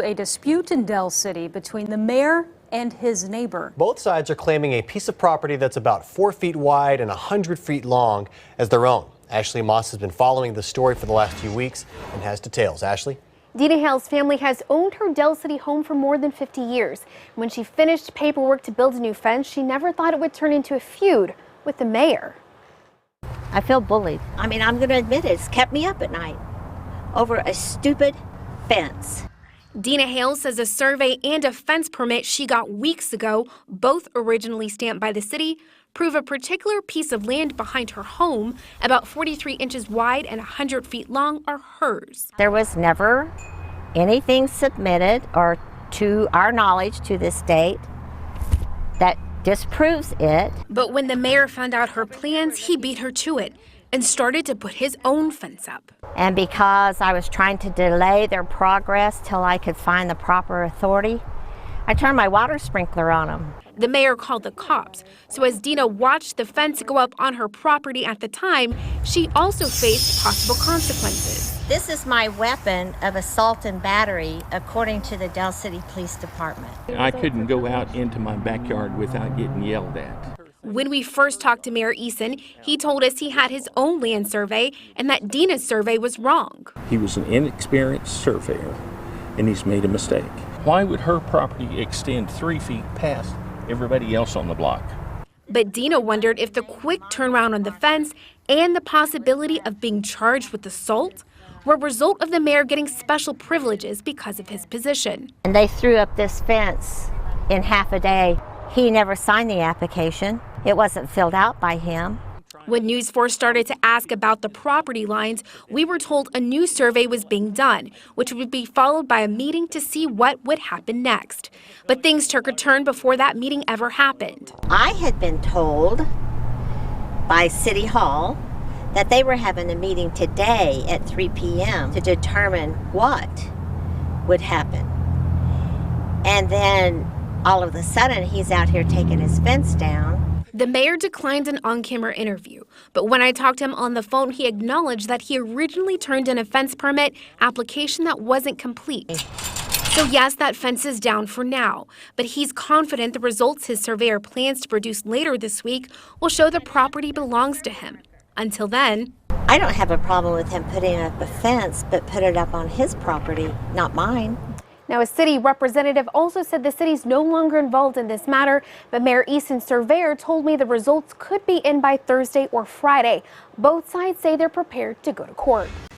A dispute in Del City between the mayor and his neighbor. Both sides are claiming a piece of property that's about 4 feet wide and 100 feet long as their own. Ashley Moss has been following the story for the last few weeks and has details. Ashley? Dina Hale's family has owned her Del City home for more than 50 years. When she finished paperwork to build a new fence, she never thought it would turn into a feud with the mayor. I feel bullied. I mean, I'm going to admit it. It's kept me up at night over a stupid fence. Dina Hale says a survey and a fence permit she got weeks ago, both originally stamped by the city, prove a particular piece of land behind her home, about 43 inches wide and 100 feet long, are hers. There was never anything submitted, or to our knowledge to this date, that disproves it. But when the mayor found out her plans, he beat her to it and started to put his own fence up. And because I was trying to delay their progress till I could find the proper authority, I turned my water sprinkler on them. The mayor called the cops. So as Dina watched the fence go up on her property at the time, she also faced possible consequences. This is my weapon of assault and battery, according to the Del City Police Department. I couldn't go out into my backyard without getting yelled at. When we first talked to Mayor Eason, he told us he had his own land survey and that Dina's survey was wrong. He was an inexperienced surveyor, and he's made a mistake. Why would her property extend 3 feet past everybody else on the block? But Dina wondered if the quick turnaround on the fence and the possibility of being charged with assault were a result of the mayor getting special privileges because of his position. And they threw up this fence in half a day. He never signed the application. It wasn't filled out by him. When News 4 started to ask about the property lines, we were told a new survey was being done, which would be followed by a meeting to see what would happen next. But things took a turn before that meeting ever happened. I had been told by City Hall that they were having a meeting today at 3 p.m. to determine what would happen. And then all of a sudden, he's out here taking his fence down. The mayor declined an on-camera interview, but when I talked to him on the phone, he acknowledged that he originally turned in a fence permit application that wasn't complete. So yes, that fence is down for now, but he's confident the results his surveyor plans to produce later this week will show the property belongs to him. Until then, I don't have a problem with him putting up a fence, but put it up on his property, not mine. Now, a city representative also said the city's no longer involved in this matter, but Mayor Eason's surveyor told me the results could be in by Thursday or Friday. Both sides say they're prepared to go to court.